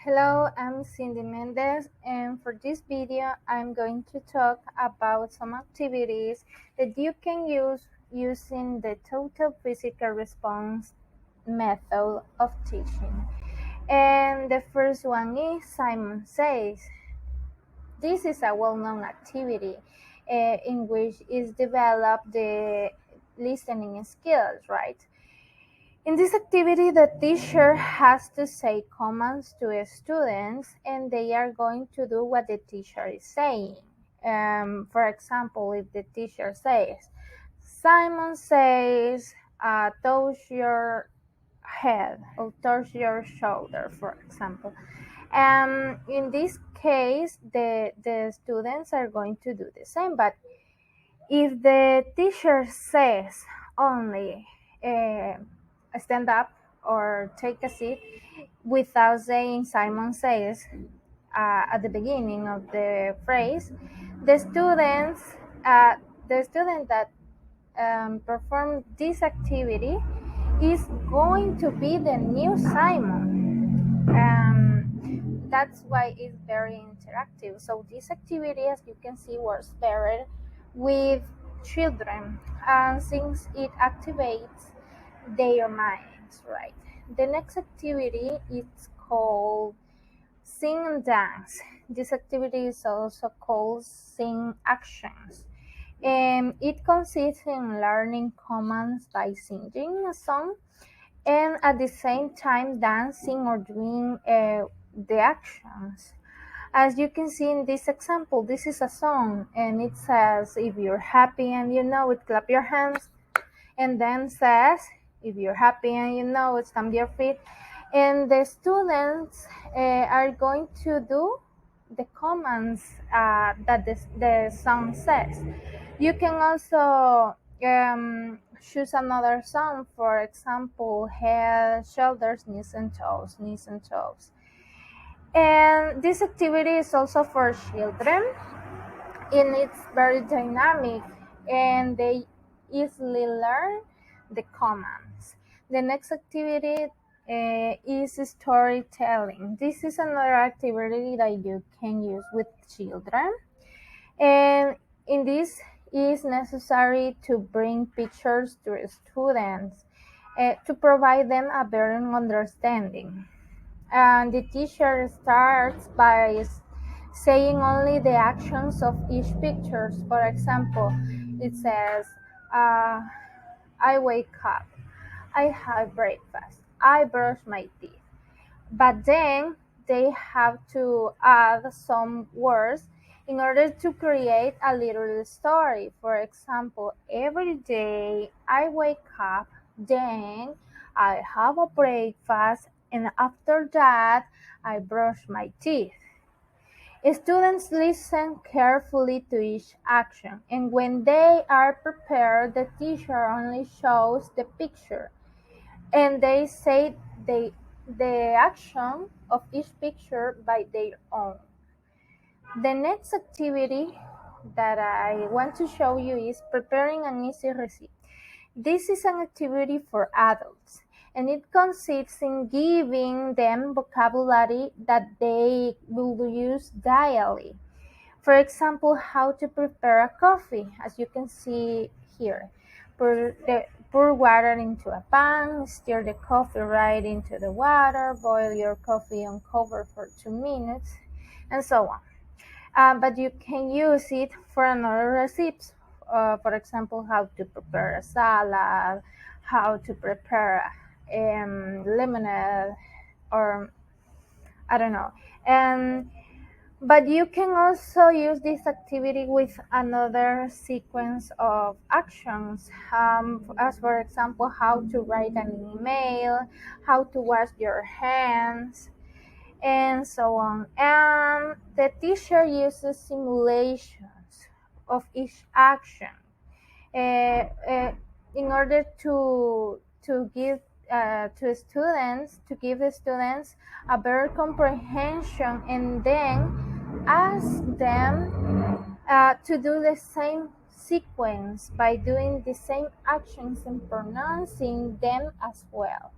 Hello, I'm Cindy Mendez, and for this video, I'm going to talk about some activities that you can use using the total physical response method of teaching. And the first one is Simon Says. This is a well-known activity in which is developed the listening skills, right? In this activity, the teacher has to say commands to students and they are going to do what the teacher is saying. For example, if the teacher says, Simon says, touch your head or touch your shoulder, for example. In this case, the students are going to do the same, but if the teacher says only stand up or take a seat without saying Simon says at the beginning of the phrase, the students, uh, the student that perform this activity is going to be the new Simon. That's why it's very interactive. So this activity, as you can see, works better with children, and since it activates their minds, right? The next activity is called Sing and Dance. This activity is also called Sing Actions. And it consists in learning commands by singing a song and at the same time dancing or doing the actions. As you can see in this example, this is a song and it says, if you're happy and you know it, clap your hands, and then says, if you're happy and you know it, stamp your feet. And the students are going to do the commands that the song says. You can also choose another song, for example, head, shoulders, knees and toes, knees and toes. And this activity is also for children, and it's very dynamic, and they easily learn the commands. The next activity is storytelling. This is another activity that you can use with children, and in this is necessary to bring pictures to students to provide them a better understanding. And the teacher starts by saying only the actions of each picture. For example, it says, uh, I wake up, I have breakfast, I brush my teeth. But then they have to add some words in order to create a little story. For example, every day I wake up, then I have a breakfast, and after that I brush my teeth. Students listen carefully to each action, and when they are prepared, the teacher only shows the picture and they say the action of each picture by their own. The next activity that I want to show you is preparing an easy recipe. This is an activity for adults, and it consists in giving them vocabulary that they will use daily. For example, how to prepare a coffee, as you can see here. Pour water into a pan, stir the coffee right into the water, boil your coffee on cover for 2 minutes, and so on. But you can use it for another recipes. For example, how to prepare a salad, how to prepare lemonade, or I don't know. And but you can also use this activity with another sequence of actions, as for example, how to write an email, how to wash your hands, and so on. And the teacher uses simulations of each action uh, uh, in order to give to give the students a better comprehension, and then ask them to do the same sequence by doing the same actions and pronouncing them as well.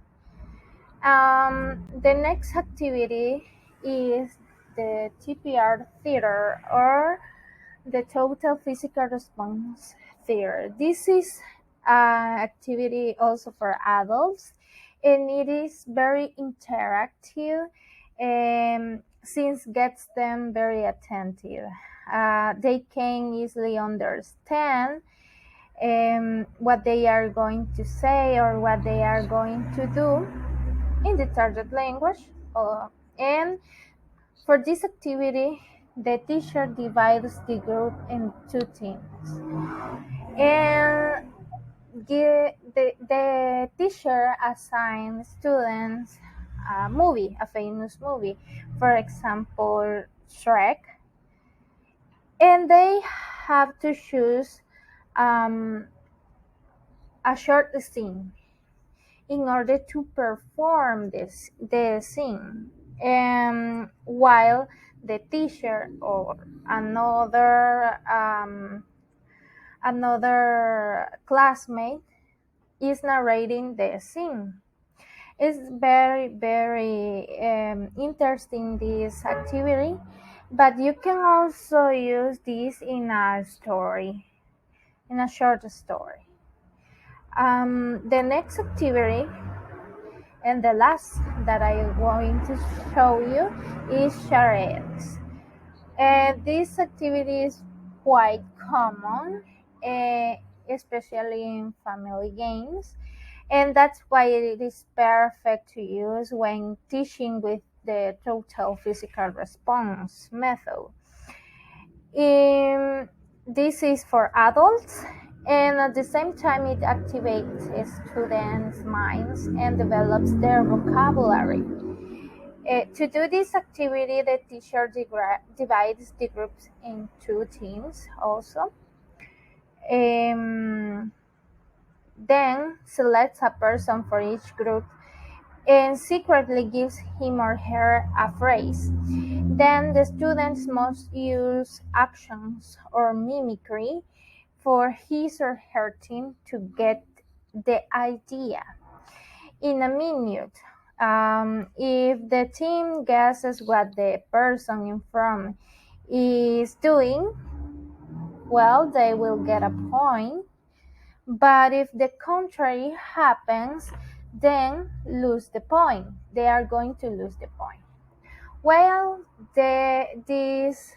The next activity is the TPR theater, or the total physical response theater. This is an activity also for adults, and it is very interactive, since gets them very attentive. They can easily understand what they are going to say or what they are going to do in the target language. And for this activity, the teacher divides the group in two teams. And the teacher assigns students a famous movie, for example, Shrek, and they have to choose um, a short scene in order to perform the scene. While the teacher or another classmate is narrating the scene. It's very, very interesting, this activity, but you can also use this in a story, in a short story. The next activity and the last that I'm going to show you is charades. This activity is quite common, uh, especially in family games, and that's why it is perfect to use when teaching with the total physical response method. This is for adults, and at the same time, it activates students' minds and develops their vocabulary. To do this activity, the teacher divides the groups in two teams also. Um, then selects a person for each group and secretly gives him or her a phrase. Then the students must use actions or mimicry for his or her team to get the idea. In a minute, if the team guesses what the person in front is doing, well, they will get a point. But if the contrary happens, then lose the point. They are going to lose the point. Well, these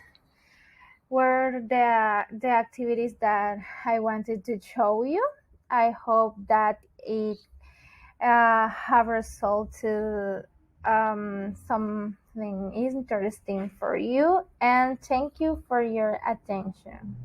were the activities that I wanted to show you. I hope that it have result to something interesting for you, and thank you for your attention.